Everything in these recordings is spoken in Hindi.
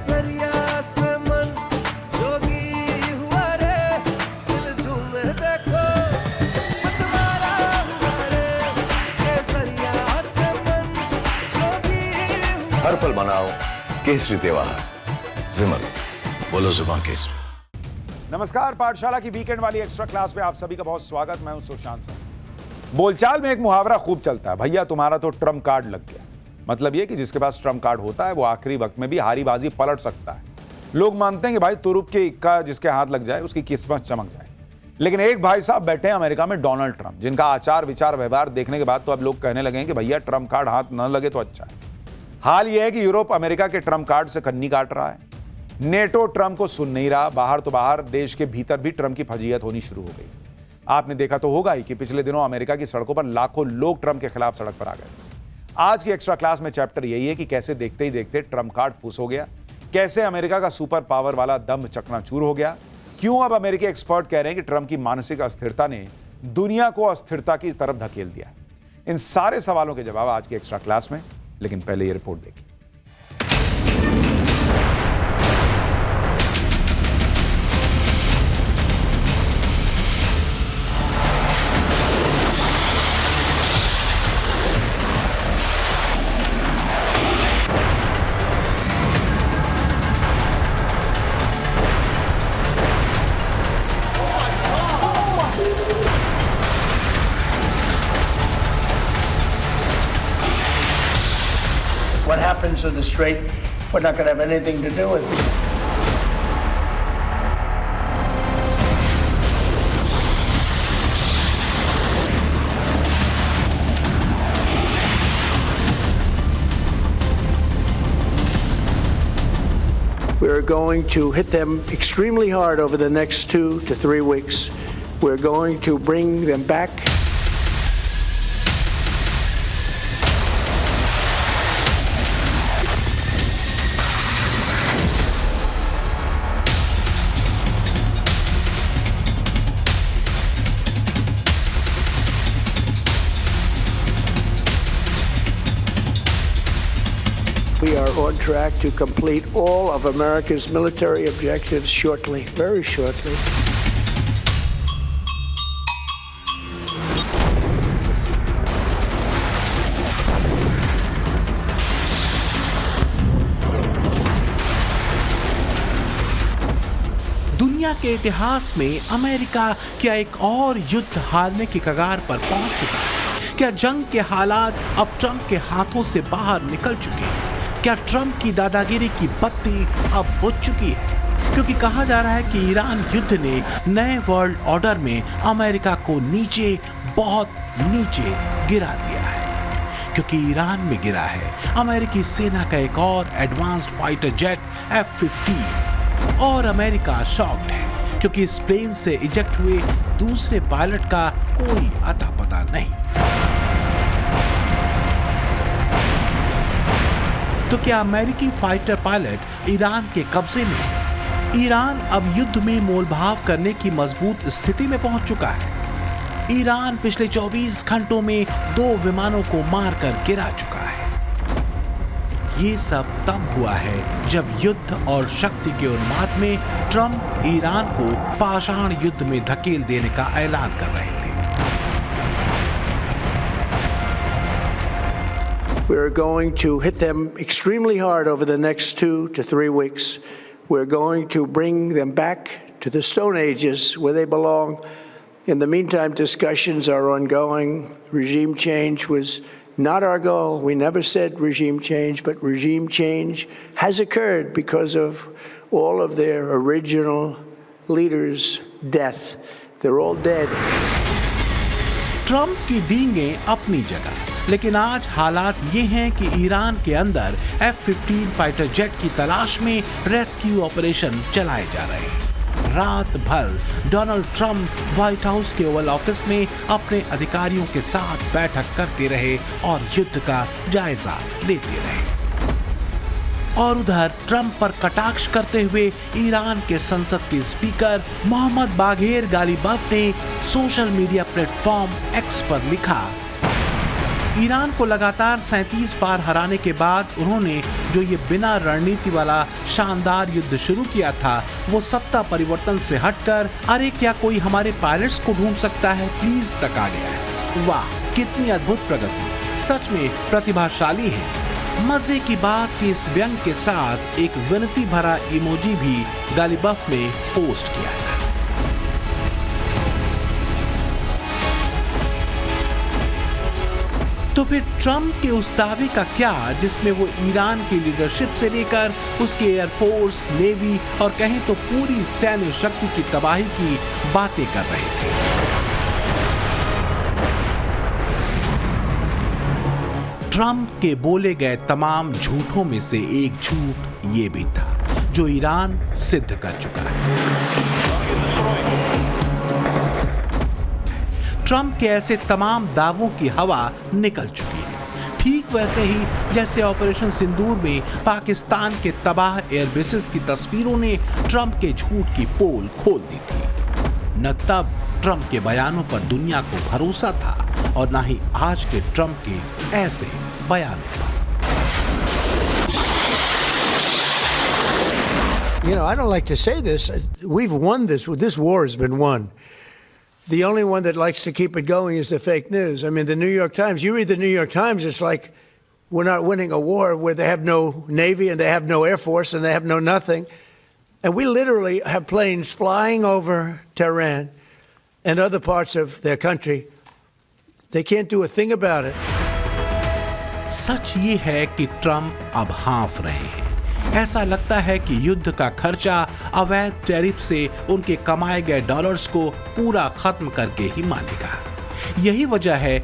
केसरिया से मन जोगी हुआ रे, दिल झूमे देखो मतवारा हुआ रे, केसरिया से मन जोगी हुआ। हर पल मनाओ केसरी त्योहार। विमल, बोलो जुबान केसरी। नमस्कार, पाठशाला की वीकेंड वाली एक्स्ट्रा क्लास में आप सभी का बहुत स्वागत। मैं हूं सुशांत सिंह। बोलचाल में एक मुहावरा खूब चलता है, भैया तुम्हारा तो ट्रम्प कार्ड लग गया। मतलब यह कि जिसके पास ट्रम्प कार्ड होता है वो आखिरी वक्त में भी हारी बाजी पलट सकता है। लोग मानते हैं कि भाई तुरुप के इक्का जिसके हाथ लग जाए उसकी किस्मत चमक जाए। लेकिन एक भाई साहब बैठे हैं अमेरिका में, डोनाल्ड ट्रंप, जिनका आचार विचार व्यवहार देखने के बाद तो अब लोग कहने लगे हैं कि भैया ट्रम्प कार्ड हाथ न लगे तो अच्छा है। हाल यह है कि यूरोप अमेरिका के ट्रम्प कार्ड से कन्नी काट रहा है। नेटो ट्रम्प को सुन नहीं रहा। बाहर तो बाहर, देश के भीतर भी ट्रम्प की फजीहत होनी शुरू हो गई। आपने देखा तो होगा ही कि पिछले दिनों अमेरिका की सड़कों पर लाखों लोग ट्रम्प के खिलाफ सड़क पर आ गए। आज की एक्स्ट्रा क्लास में चैप्टर यही है कि कैसे देखते ही देखते ट्रम्प कार्ड फूस हो गया, कैसे अमेरिका का सुपर पावर वाला दम चकनाचूर हो गया, क्यों अब अमेरिकी एक्सपर्ट कह रहे हैं कि ट्रम्प की मानसिक अस्थिरता ने दुनिया को अस्थिरता की तरफ धकेल दिया। इन सारे सवालों के जवाब आज की एक्स्ट्रा क्लास में, लेकिन पहले ये रिपोर्ट देखिए। What happens in the strait, we're not going to have anything to do with it. We're going to hit them extremely hard over the next 2 to 3 weeks. We're going to bring them back. We are on track to complete all of America's military objectives shortly, very shortly. दुनिया के इतिहास में अमेरिका क्या एक और युद्ध हारने की कगार पर पहुंच चुका है? क्या जंग के हालात अब ट्रंप के हाथों से बाहर निकल चुके हैं? क्या ट्रंप की दादागिरी की बत्ती अब बुझ चुकी है? क्योंकि कहा जा रहा है कि ईरान युद्ध ने नए वर्ल्ड ऑर्डर में अमेरिका को नीचे, बहुत नीचे गिरा दिया है। क्योंकि ईरान में गिरा है अमेरिकी सेना का एक और एडवांस्ड फाइटर जेट F-15 और अमेरिका शॉक्ड है क्योंकि इस प्लेन से इजेक्ट हुए दूसरे पायलट का कोई अता पता नहीं। तो क्या अमेरिकी फाइटर पायलट ईरान के कब्जे में? ईरान अब युद्ध में मोलभाव करने की मजबूत स्थिति में पहुंच चुका है। ईरान पिछले 24 घंटों में 2 विमानों को मारकर गिरा चुका है। ये सब तब हुआ है जब युद्ध और शक्ति के उन्माद में ट्रंप ईरान को पाषाण युद्ध में धकेल देने का ऐलान कर रहे थे। We're going to hit them extremely hard over the next 2 to 3 weeks. We're going to bring them back to the Stone Ages where they belong. In the meantime, discussions are ongoing. Regime change was not our goal. We never said regime change, but regime change has occurred because of all of their original leaders' death. They're all dead. Trump की डींगें अपनी जगह, लेकिन आज हालात ये हैं कि ईरान के अंदर F-15 फाइटर जेट की तलाश में रेस्क्यू ऑपरेशन चलाए जा रहे हैं। रात भर डोनाल्ड ट्रंप व्हाइट हाउस के ओवल ऑफिस में अपने अधिकारियों के साथ बैठक करते रहे और युद्ध का जायजा लेते रहे। और उधर ट्रंप पर कटाक्ष करते हुए ईरान के संसद के स्पीकर मोहम्मद बाघेर गालिबाफ ने सोशल मीडिया प्लेटफॉर्म एक्स पर लिखा, ईरान को लगातार 37 बार हराने के बाद उन्होंने जो ये बिना रणनीति वाला शानदार युद्ध शुरू किया था, वो सत्ता परिवर्तन से हटकर अरे क्या कोई हमारे पायलट्स को ढूंढ सकता है प्लीज तक आ गया है। वाह, कितनी अद्भुत प्रगति, सच में प्रतिभाशाली है। मजे की बात कि इस व्यंग के साथ एक विनती भरा इमोजी भी गालिबफ में पोस्ट किया था। तो फिर ट्रम्प के उस दावे का क्या जिसमें वो ईरान की लीडरशिप से लेकर उसके एयरफोर्स, नेवी और कहें तो पूरी सैन्य शक्ति की तबाही की बातें कर रहे थे। ट्रम्प के बोले गए तमाम झूठों में से एक झूठ ये भी था जो ईरान सिद्ध कर चुका है। ट्रम्प के ऐसे तमाम दावों की हवा निकल चुकी है, ठीक वैसे ही जैसे ऑपरेशन सिंदूर में पाकिस्तान के तबाह एयरबेसेस की तस्वीरों ने ट्रम्प के झूठ की पोल खोल दी थी। न तब ट्रम्प के बयानों पर दुनिया को भरोसा था और न ही आज के ट्रम्प के ऐसे बयानों पर। You know, I don't like to say this. We've won this. This war has been won. The only one that likes to keep it going is the fake news. I mean, the New York Times, you read the New York Times, it's like we're not winning a war where they have no Navy and they have no Air Force and they have no nothing. And we literally have planes flying over Tehran and other parts of their country. They can't do a thing about it. सच ये है कि ट्रम्प अब हाँफ रहे हैं। ऐसा लगता है कि युद्ध का खर्चा अवैध टैरिफ से उनके कमाए गए डॉलर्स को पूरा खत्म करके ही मानेगा। यही वजह है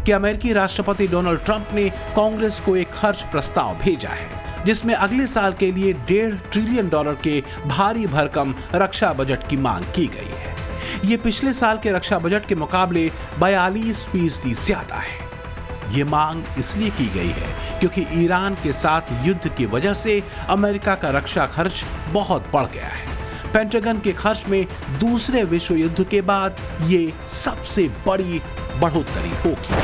कि अमेरिकी राष्ट्रपति डोनाल्ड ट्रंप ने कांग्रेस को एक खर्च प्रस्ताव भेजा है जिसमें अगले साल के लिए $1.5 ट्रिलियन के भारी भरकम रक्षा बजट की मांग की गई है। ये पिछले साल के रक्षा बजट के मुकाबले 42% ज्यादा है। ये मांग इसलिए की गई है क्योंकि ईरान के साथ युद्ध की वजह से अमेरिका का रक्षा खर्च बहुत बढ़ गया है। पेंटागन के खर्च में दूसरे विश्व युद्ध के बाद ये सबसे बड़ी बढ़ोतरी होगी।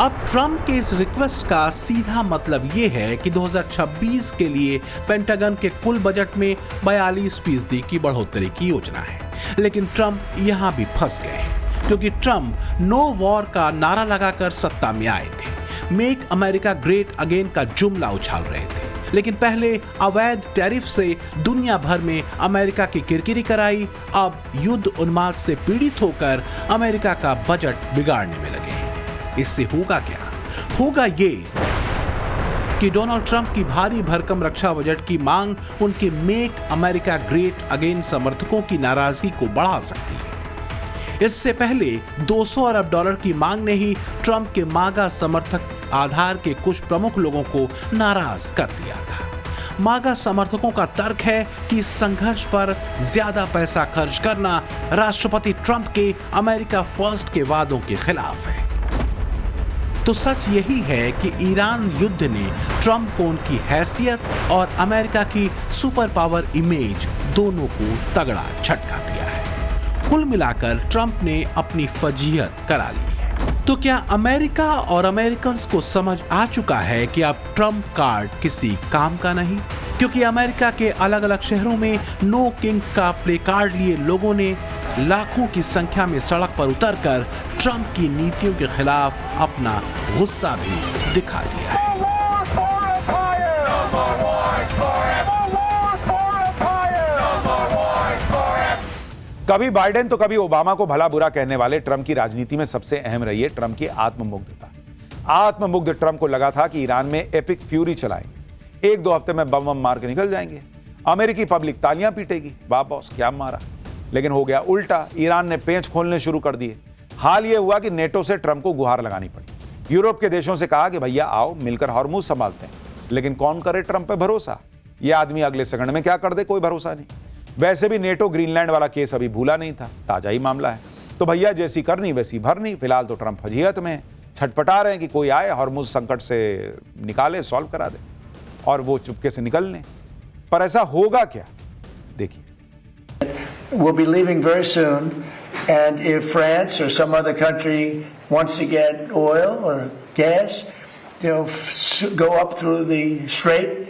अब ट्रम्प के इस रिक्वेस्ट का सीधा मतलब ये है कि 2026 के लिए पेंटागन के कुल बजट में 42% की बढ़ोतरी की योजना है। लेकिन ट्रम्प यहां भी फंस गए क्योंकि ट्रम्प नो वॉर का नारा लगाकर सत्ता में आए थे। मेक अमेरिका ग्रेट अगेन का जुमला उछाल रहे थे, लेकिन पहले अवैध टैरिफ से दुनिया भर में अमेरिका की किरकिरी कराई। अब युद्ध उन्माद से पीड़ित होकर अमेरिका का बजट बिगाड़ने में लगे। इससे होगा क्या? होगा ये कि डोनाल्ड ट्रंप की भारी भरकम रक्षा बजट की मांग उनके मेक अमेरिका ग्रेट अगेन समर्थकों की नाराजगी को बढ़ा सकती है। इससे पहले $200 अरब की मांग ने ही ट्रंप के मागा समर्थक आधार के कुछ प्रमुख लोगों को नाराज कर दिया था। मागा समर्थकों का तर्क है कि इस संघर्ष पर ज्यादा पैसा खर्च करना राष्ट्रपति ट्रंप के अमेरिका फर्स्ट के वादों के खिलाफ है। तो सच यही है कि ईरान युद्ध ने ट्रंप को उनकी हैसियत और अमेरिका की सुपर पावर इमेज दोनों को तगड़ा झटका दिया है। कुल मिलाकर ट्रंप ने अपनी फजीहत करा ली है। तो क्या अमेरिका और अमेरिकन्स को समझ आ चुका है कि अब ट्रंप कार्ड किसी काम का नहीं? क्योंकि अमेरिका के अलग अलग शहरों में नो किंग्स का प्ले कार्ड लिए लोगों ने लाखों की संख्या में सड़क पर उतरकर ट्रंप की नीतियों के खिलाफ अपना गुस्सा भी दिखा दिया है। कभी बाइडेन तो कभी ओबामा को भला बुरा कहने वाले ट्रंप की राजनीति में सबसे अहम रही है ट्रंप की आत्ममुग्धता। आत्ममुग्ध ट्रंप को लगा था कि ईरान में एपिक फ्यूरी चलाएंगे, 1-2 हफ्ते में बम मार के निकल जाएंगे, अमेरिकी पब्लिक तालियां पीटेगी, वाह बॉस क्या मारा। लेकिन हो गया उल्टा, ईरान ने पेंच खोलने शुरू कर दिए। हाल यह हुआ कि नेटो से ट्रंप को गुहार लगानी पड़ी। यूरोप के देशों से कहा कि भैया आओ मिलकर हॉर्मुज संभालते हैं। लेकिन कौन करे ट्रंप पे भरोसा? यह आदमी अगले सेकंड में क्या कर दे कोई भरोसा नहीं। वैसे भी नेटो ग्रीनलैंड वाला केस अभी भूला नहीं था, ताजा ही मामला है। तो भैया जैसी करनी वैसी भरनी। फिलहाल तो ट्रंप फजीहत में है, छटपटा रहे हैं कि कोई आए हॉर्मुज संकट से निकाले, सॉल्व करा दे और वो चुपके से निकल लें। पर ऐसा होगा क्या? देखिए। We'll be leaving very soon, and if France or some other country wants to get oil or gas, they'll go up through the strait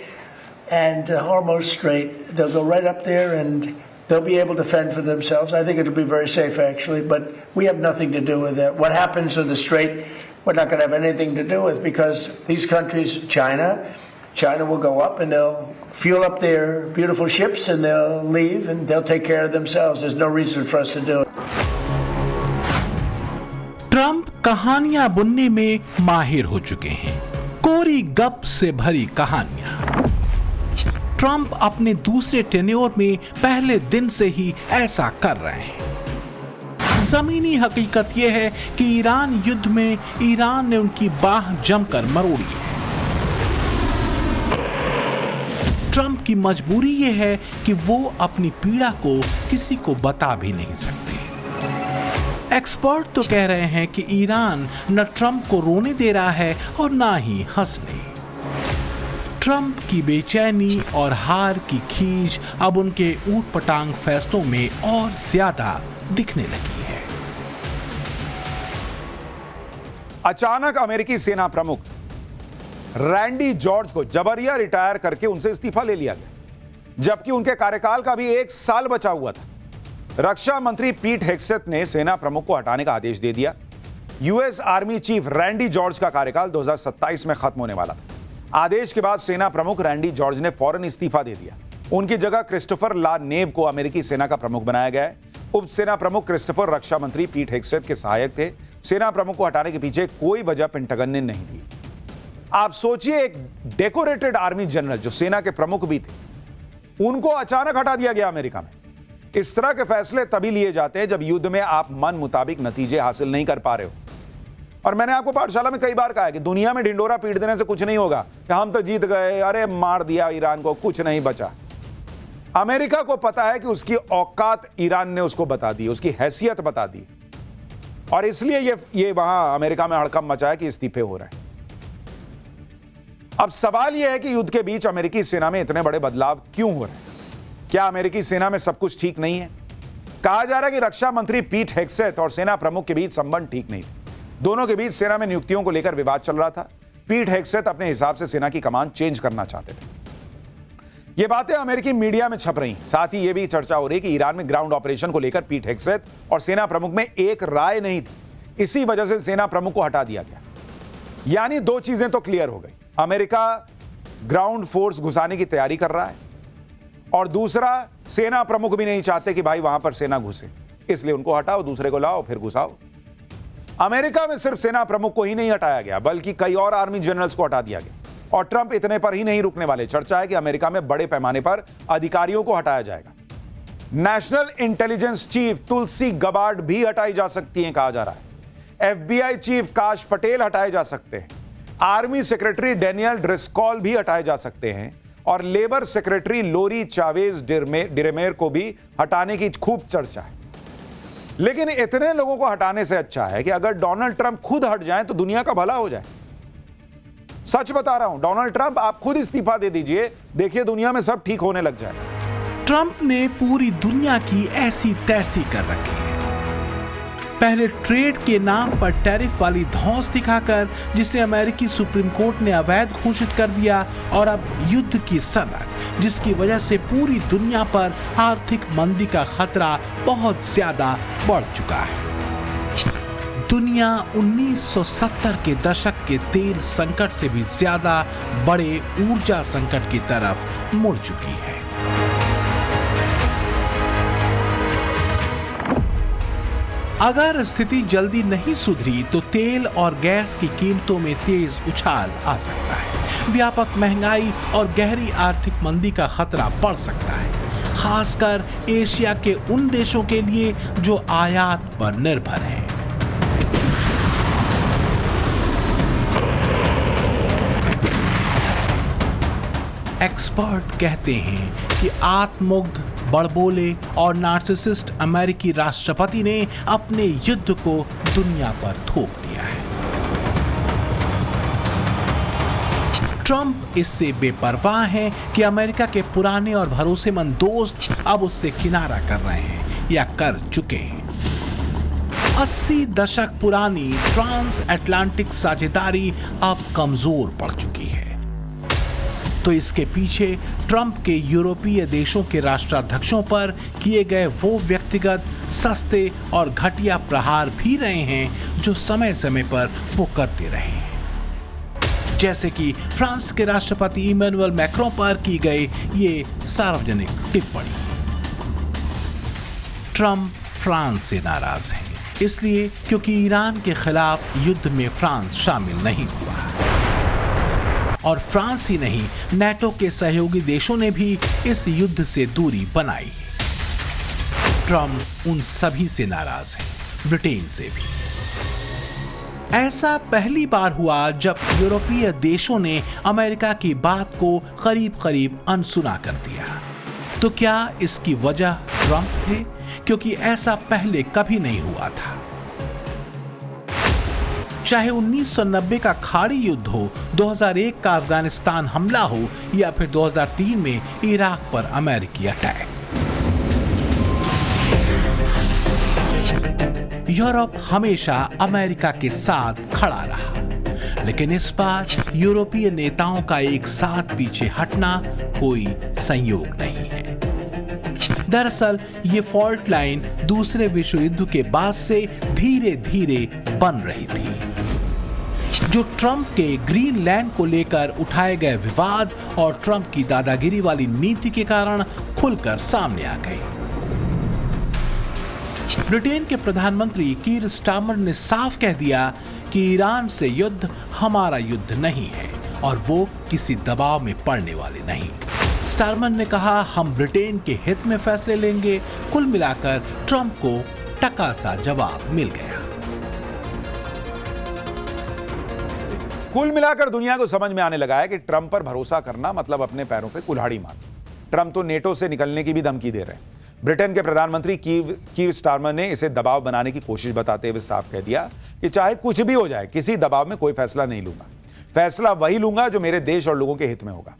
and Hormuz Strait. They'll go right up there and they'll be able to fend for themselves. I think it'll be very safe, actually, but we have nothing to do with that. What happens in the strait, we're not going to have anything to do with, because these countries, China will go up and they'll fuel up their beautiful ships and they'll leave and they'll take care of themselves. There's no reason for us to do it. Trump कहानियां बुनने में माहिर हो चुके हैं, कोरी गप से भरी कहानियां। ट्रंप अपने दूसरे टेन्योर में पहले दिन से ही ऐसा कर रहे हैं। जमीनी हकीकत यह है कि ईरान युद्ध में ईरान ने उनकी बाह जमकर मरोड़ी है। ट्रंप की मजबूरी यह है कि वो अपनी पीड़ा को किसी को बता भी नहीं सकते। एक्सपर्ट तो कह रहे हैं कि ईरान न ट्रंप को रोने दे रहा है और ना ही हंसने। ट्रंप की बेचैनी और हार की खींच अब उनके ऊट पटांग फैसलों में और ज्यादा दिखने लगी है। अचानक अमेरिकी सेना प्रमुख रैंडी जॉर्ज को जबरिया रिटायर करके उनसे इस्तीफा ले लिया गया, जबकि उनके कार्यकाल का भी 1 साल बचा हुआ था। रक्षा मंत्री पीट हेग्सेथ ने सेना प्रमुख को हटाने का आदेश दे दिया। US army chief Randy George का कार्यकाल 2027 में खत्म होने वाला था। आदेश के बाद सेना प्रमुख रैंडी जॉर्ज ने फौरन इस्तीफा दे दिया। उनकी जगह क्रिस्टोफर ला नेव को अमेरिकी सेना का प्रमुख बनाया गया है। उप सेना प्रमुख क्रिस्टोफर रक्षा मंत्री पीट हेग्सेथ के सहायक थे। सेना प्रमुख को हटाने के पीछे कोई वजह पेंटागन ने नहीं दी। आप सोचिए, एक डेकोरेटेड आर्मी जनरल जो सेना के प्रमुख भी थे, उनको अचानक हटा दिया गया अमेरिका में। इस तरह के फैसले तभी लिए जाते हैं जब युद्ध में आप मन मुताबिक नतीजे हासिल नहीं कर पा रहे हो। और मैंने आपको पाठशाला में कई बार कहा है कि दुनिया में ढिंडोरा पीट देने से कुछ नहीं होगा कि हम तो जीत गए, अरे मार दिया ईरान को, कुछ नहीं बचा। अमेरिका को पता है कि उसकी औकात ईरान ने उसको बता दी, उसकी हैसियत बता दी, और इसलिए ये वहां अमेरिका में हड़कंप मचा है कि इस्तीफे हो रहे हैं। अब सवाल यह है कि युद्ध के बीच अमेरिकी सेना में इतने बड़े बदलाव क्यों हो रहे हैं? क्या अमेरिकी सेना में सब कुछ ठीक नहीं है? कहा जा रहा है कि रक्षा मंत्री पीट हेग्सेथ और सेना प्रमुख के बीच संबंध ठीक नहीं थे। दोनों के बीच सेना में नियुक्तियों को लेकर विवाद चल रहा था। पीट हेग्सेथ अपने हिसाब से सेना की कमान चेंज करना चाहते थे। ये बातें अमेरिकी मीडिया में छप रही। साथ ही यह भी चर्चा हो रही कि ईरान में ग्राउंड ऑपरेशन को लेकर पीट हेग्सेथ और सेना प्रमुख में एक राय नहीं थी। इसी वजह से सेना प्रमुख को हटा दिया गया। यानी 2 चीजें तो क्लियर हो गई। अमेरिका ग्राउंड फोर्स घुसाने की तैयारी कर रहा है, और दूसरा, सेना प्रमुख भी नहीं चाहते कि भाई वहां पर सेना घुसे, इसलिए उनको हटाओ, दूसरे को लाओ, फिर घुसाओ। अमेरिका में सिर्फ सेना प्रमुख को ही नहीं हटाया गया, बल्कि कई और आर्मी जनरल्स को हटा दिया गया। और ट्रंप इतने पर ही नहीं रुकने वाले। चर्चा है कि अमेरिका में बड़े पैमाने पर अधिकारियों को हटाया जाएगा। नेशनल इंटेलिजेंस चीफ तुलसी गबार्ड भी हटाई जा सकती हैं, कहा जा रहा है। FBI चीफ काश पटेल हटाए जा सकते हैं। आर्मी सेक्रेटरी डेनियल ड्रिस्कॉल भी हटाए जा सकते हैं, और लेबर सेक्रेटरी लोरी चावेज डिरेमेर को भी हटाने की खूब चर्चा है। लेकिन इतने लोगों को हटाने से अच्छा है कि अगर डोनाल्ड ट्रंप खुद हट जाएं तो दुनिया का भला हो जाए। सच बता रहा हूं, डोनाल्ड ट्रंप आप खुद इस्तीफा दे दीजिए, देखिए दुनिया में सब ठीक होने लग जाए। ट्रंप ने पूरी दुनिया की ऐसी तैसी कर रखी है। पहले ट्रेड के नाम पर टैरिफ वाली धौंस दिखाकर जिसे अमेरिकी सुप्रीम कोर्ट ने अवैध घोषित कर दिया, और अब युद्ध की सनक जिसकी वजह से पूरी दुनिया पर आर्थिक मंदी का खतरा बहुत ज्यादा बढ़ चुका है। दुनिया 1970 के दशक के तेल संकट से भी ज्यादा बड़े ऊर्जा संकट की तरफ मुड़ चुकी है। अगर स्थिति जल्दी नहीं सुधरी तो तेल और गैस की कीमतों में तेज उछाल आ सकता है। व्यापक महंगाई और गहरी आर्थिक मंदी का खतरा बढ़ सकता है, खासकर एशिया के उन देशों के लिए जो आयात पर निर्भर हैं। एक्सपर्ट कहते हैं कि आत्ममुग्ध, बड़बोले और नार्सिसिस्ट अमेरिकी राष्ट्रपति ने अपने युद्ध को दुनिया पर थोप दिया है। ट्रंप इससे बेपरवाह हैं कि अमेरिका के पुराने और भरोसेमंद दोस्त अब उससे किनारा कर रहे हैं या कर चुके हैं। 80 दशक पुरानी ट्रांस अटलांटिक साझेदारी अब कमजोर पड़ चुकी है। तो इसके पीछे ट्रंप के यूरोपीय देशों के राष्ट्राध्यक्षों पर किए गए वो व्यक्तिगत सस्ते और घटिया प्रहार भी रहे हैं जो समय समय पर वो करते रहे हैं। जैसे कि फ्रांस के राष्ट्रपति इमैनुअल मैक्रों पर की गई ये सार्वजनिक टिप्पणी। ट्रंप फ्रांस से नाराज हैं, इसलिए क्योंकि ईरान के खिलाफ युद्ध में फ्रांस शामिल नहीं हुआ और फ्रांस ही नहीं, नेटो के सहयोगी देशों ने भी इस युद्ध से दूरी बनाई। ट्रंप उन सभी से नाराज हैं, ब्रिटेन से भी। ऐसा पहली बार हुआ जब यूरोपीय देशों ने अमेरिका की बात को करीब करीब अनसुना कर दिया। तो क्या इसकी वजह ट्रंप थे? क्योंकि ऐसा पहले कभी नहीं हुआ था। चाहे 1990 का खाड़ी युद्ध हो, 2001 का अफगानिस्तान हमला हो या फिर 2003 में इराक पर अमेरिकी अटैक, यूरोप हमेशा अमेरिका के साथ खड़ा रहा। लेकिन इस बार यूरोपीय नेताओं का एक साथ पीछे हटना कोई संयोग नहीं है। दरअसल ये फॉल्ट लाइन दूसरे विश्व युद्ध के बाद से धीरे धीरे बन रही थी, जो ट्रंप के ग्रीनलैंड को लेकर उठाए गए विवाद और ट्रंप की दादागिरी वाली नीति के कारण खुलकर सामने आ गई। ब्रिटेन के प्रधानमंत्री कीर स्टारमर ने साफ कह दिया कि ईरान से युद्ध हमारा युद्ध नहीं है और वो किसी दबाव में पड़ने वाले नहीं। स्टारमर ने कहा, हम ब्रिटेन के हित में फैसले लेंगे। कुल मिलाकर ट्रंप को टका सा जवाब मिल गया। कुल मिलाकर दुनिया को समझ में आने लगा है कि ट्रंप पर भरोसा करना मतलब अपने पैरों पे कुल्हाड़ी मारना। ट्रंप तो नेटो से निकलने की भी धमकी दे रहे हैं। ब्रिटेन के प्रधानमंत्री कीर स्टारमर ने इसे दबाव बनाने की कोशिश बताते हुए साफ कह दिया कि चाहे कुछ भी हो जाए, किसी दबाव में कोई फैसला नहीं लूंगा। फैसला वही लूंगा जो मेरे देश और लोगों के हित में होगा।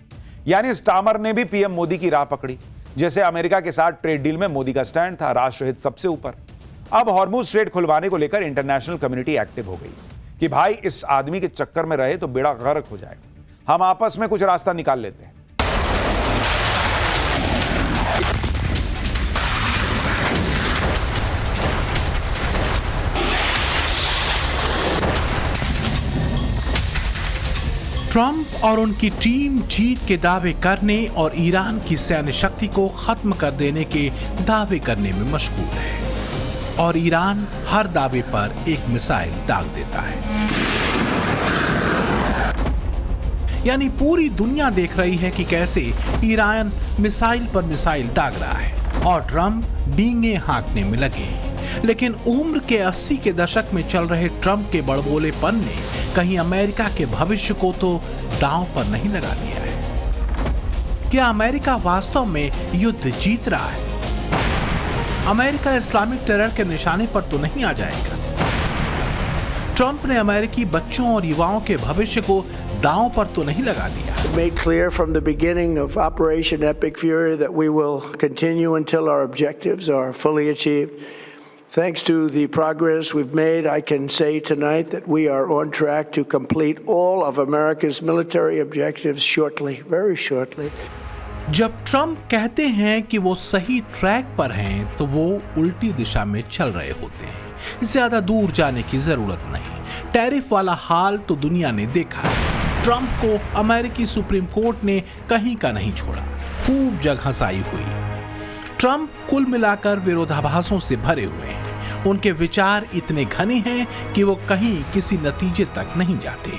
यानी स्टारमर ने भी पीएम मोदी की राह पकड़ी। जैसे अमेरिका के साथ ट्रेड डील में मोदी का स्टैंड था, राष्ट्रहित सबसे ऊपर। अब हॉर्मुज स्ट्रेट खुलवाने को लेकर इंटरनेशनल कम्युनिटी एक्टिव हो गई कि भाई इस आदमी के चक्कर में रहे तो बेड़ा गर्क हो जाएगा, हम आपस में कुछ रास्ता निकाल लेते हैं। ट्रंप और उनकी टीम जीत के दावे करने और ईरान की सैन्य शक्ति को खत्म कर देने के दावे करने में मशगूल है और ईरान हर दावे पर एक मिसाइल दाग देता है। यानी पूरी दुनिया देख रही है कि कैसे ईरान मिसाइल पर मिसाइल दाग रहा है और ट्रंप डींगे हाँकने में लगे हैं। लेकिन उम्र के 80 के दशक में चल रहे ट्रंप के बड़बोलेपन ने कहीं अमेरिका के भविष्य को तो दांव पर नहीं लगा दिया है। क्या अमेरिका वास्तव में युद्ध जीत रहा है? अमेरिका इस्लामिक टेरर के निशाने पर तो नहीं आ जाएगा? ट्रंप ने अमेरिकी बच्चों और युवाओं के भविष्य को दांव पर तो नहीं लगा दिया? Made clear from the beginning of Operation Epic Fury that we will continue until our objectives are fully achieved. Thanks to the progress we've made, I can say tonight that we are on track to complete all of America's military objectives shortly, very shortly. जब ट्रंप कहते हैं कि वो सही ट्रैक पर हैं, तो वो उल्टी दिशा में चल रहे होते हैं। ज्यादा दूर जाने की जरूरत नहीं। टैरिफ वाला हाल तो दुनिया ने देखा है। ट्रंप को अमेरिकी सुप्रीम कोर्ट ने कहीं का नहीं छोड़ा, खूब जगहंसाई हुई। ट्रंप कुल मिलाकर विरोधाभासों से भरे हुए हैं। उनके विचार इतने घने हैं कि वो कहीं किसी नतीजे तक नहीं जाते।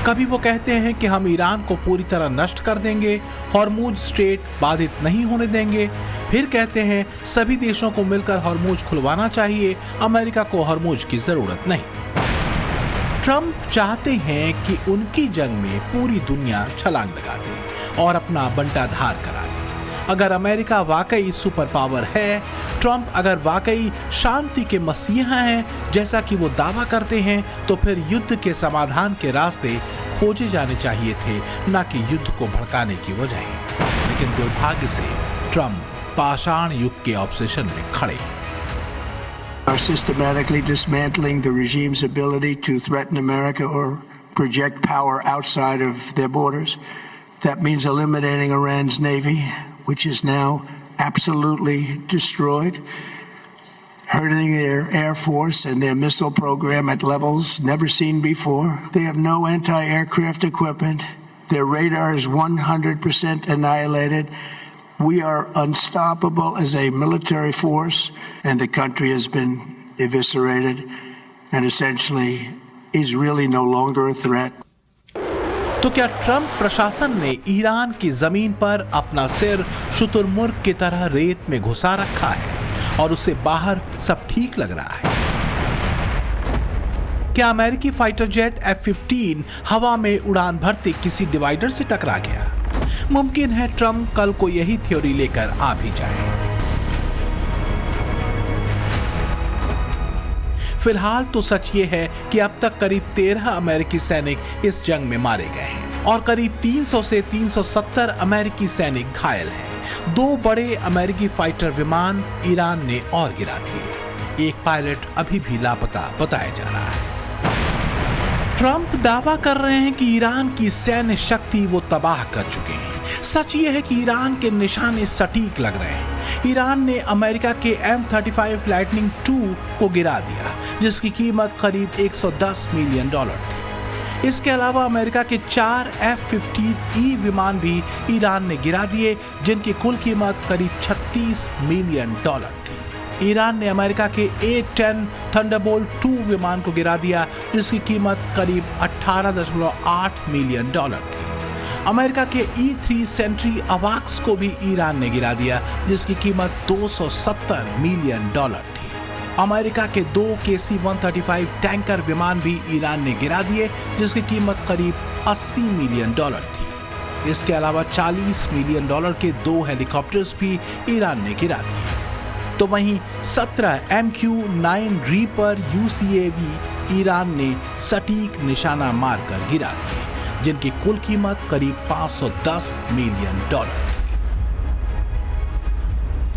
कभी वो कहते हैं कि हम ईरान को पूरी तरह नष्ट कर देंगे, हॉर्मुज स्ट्रेट बाधित नहीं होने देंगे। फिर कहते हैं सभी देशों को मिलकर हॉर्मुज खुलवाना चाहिए, अमेरिका को हॉर्मुज की जरूरत नहीं। ट्रंप चाहते हैं कि उनकी जंग में पूरी दुनिया छलांग लगा दे और अपना बंटाधार करा दे। अगर अमेरिका वाकई सुपर पावर है, ट्रंप अगर वाकई शांति के मसीहा हैं जैसा कि वो दावा करते हैं, तो फिर युद्ध के समाधान के रास्ते खोजे जाने चाहिए थे, न कि युद्ध को भड़काने की वजह। लेकिन दुर्भाग्य से ट्रंप पाषाण युग के ऑब्सेशन में खड़े। are systematically dismantling the regime's ability to threaten America or project power outside of their borders. That means eliminating Iran's navy, which is now absolutely destroyed, hurting their air force and their missile program at levels never seen before. They have no anti-aircraft equipment. Their radar is 100% annihilated. We are unstoppable as a military force, and the country has been eviscerated and essentially is really no longer a threat. तो क्या ट्रंप प्रशासन ने ईरान की जमीन पर अपना सिर शुतुरमुर्ग की तरह रेत में घुसा रखा है और उसे बाहर सब ठीक लग रहा है? क्या अमेरिकी फाइटर जेट F-15 हवा में उड़ान भरते किसी डिवाइडर से टकरा गया? मुमकिन है ट्रंप कल को यही थ्योरी लेकर आ भी जाए। फिलहाल तो सच ये है कि अब तक करीब 13 अमेरिकी सैनिक इस जंग में मारे गए हैं और करीब 300 से 370 अमेरिकी सैनिक घायल हैं। 2 बड़े अमेरिकी फाइटर विमान ईरान ने और गिरा दिए। एक पायलट अभी भी लापता बताया जा रहा है। ट्रंप दावा कर रहे हैं कि ईरान की सैन्य शक्ति वो तबाह कर चुके हैं। सच ये है कि ईरान के निशाने सटीक लग रहे हैं। ईरान ने अमेरिका के M35 लाइटनिंग II को गिरा दिया, जिसकी कीमत करीब $110 मिलियन थी। इसके अलावा अमेरिका के 4 F-15E विमान भी ईरान ने गिरा दिए, जिनकी कुल कीमत करीब $36 मिलियन थी। ईरान ने अमेरिका के A-10 थंडरबोल्ट II विमान को गिरा दिया, जिसकी कीमत करीब $18.8 मिलियन थी। अमेरिका के E-3 सेंट्री अवाक्स को भी ईरान ने गिरा दिया, जिसकी कीमत $270 मिलियन थी। अमेरिका के 2 KC-135 टैंकर विमान भी ईरान ने गिरा दिए, जिसकी कीमत करीब $80 मिलियन थी। इसके अलावा $40 मिलियन के 2 हेलीकॉप्टर्स भी ईरान ने गिरा दिए। तो वहीं 17 MQ-9 रीपर UCAV ईरान ने सटीक निशाना मारकर गिरा दिए, जिनकी कुल कीमत करीब $510 मिलियन थी।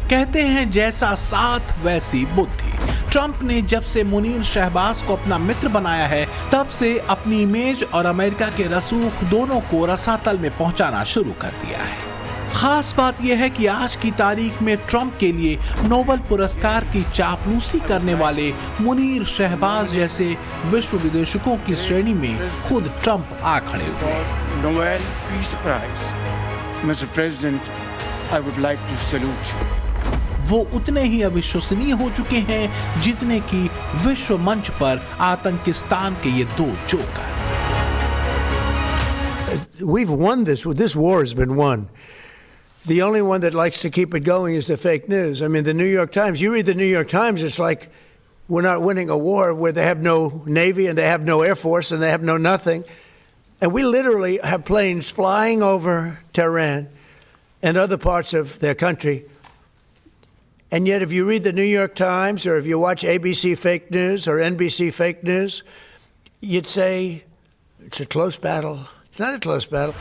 कहते हैं जैसा साथ वैसी बुद्धि। ट्रंप ने जब से मुनीर शहबाज को अपना मित्र बनाया है, तब से अपनी इमेज और अमेरिका के रसूख दोनों को रसातल में पहुंचाना शुरू कर दिया है। खास बात यह है कि आज की तारीख में ट्रंप के लिए नोबेल पुरस्कार की चापलूसी करने वाले मुनीर शहबाज जैसे विश्व विदेशकों की श्रेणी में खुद ट्रंप आ खड़े हुए। Nobel Peace Prize, Mr. President, I would like to salute you. वो उतने ही अविश्वसनीय हो चुके हैं जितने कि विश्व मंच पर आतंकिस्तान के ये 2 joker. We've won this. This war has been won. The only one that likes to keep it going is the fake news. I mean, the New York Times, you read the New York Times, it's like we're not winning a war where they have no Navy and they have no Air Force and they have no nothing. And we literally have planes flying over Tehran and other parts of their country. And yet, if you read the New York Times or if you watch ABC fake news or NBC fake news, you'd say it's a close battle. It's not a close battle.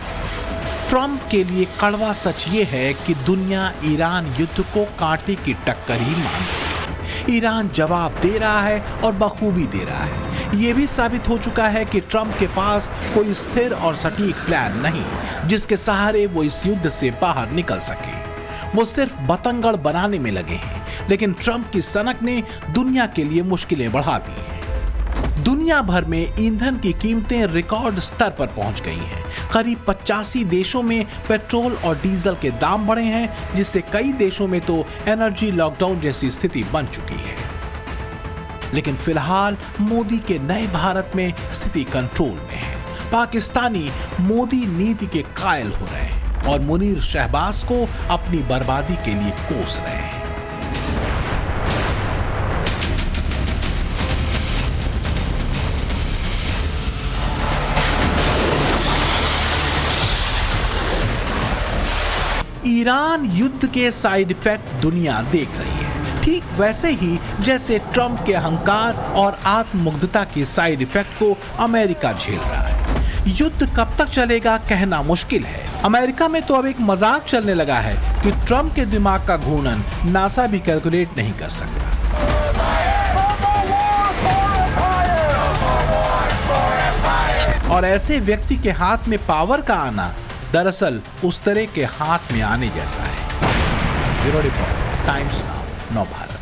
Trump के लिए कड़वा सच ये है कि दुनिया ईरान युद्ध को कांटे की टक्कर ही मान रही है। ईरान जवाब दे रहा है और बखूबी दे रहा है। ये भी साबित हो चुका है कि ट्रंप के पास कोई स्थिर और सटीक प्लान नहीं, जिसके सहारे वो इस युद्ध से बाहर निकल सके। वो सिर्फ बतंगड़ बनाने में लगे हैं, लेकिन ट्रंप की सनक ने दुनिया के लिए मुश्किलें बढ़ा दी हैं। दुनिया भर में ईंधन की कीमतें रिकॉर्ड स्तर पर पहुंच गई हैं। करीब 85 देशों में पेट्रोल और डीजल के दाम बढ़े हैं, जिससे कई देशों में तो एनर्जी लॉकडाउन जैसी स्थिति बन चुकी है। लेकिन फिलहाल मोदी के नए भारत में स्थिति कंट्रोल में है। पाकिस्तानी मोदी नीति के कायल हो रहे हैं और मुनीर शहबाज को अपनी बर्बादी के लिए कोस रहे हैं। ईरान युद्ध के साइड इफेक्ट दुनिया देख रही है, ठीक वैसे ही जैसे ट्रंप के अहंकार और आत्ममुग्धता के साइड इफेक्ट को अमेरिका झेल रहा है। युद्ध कब तक चलेगा कहना मुश्किल है। अमेरिका में तो अब एक मजाक चलने लगा है कि ट्रंप के दिमाग का घूर्णन नासा भी कैलकुलेट नहीं कर सकता। और ऐसे व्यक्ति के हाथ में पावर का आना दरअसल उस तरह के हाथ में आने जैसा है। ब्यूरो रिपोर्ट, टाइम्स नाउ, नव भारत।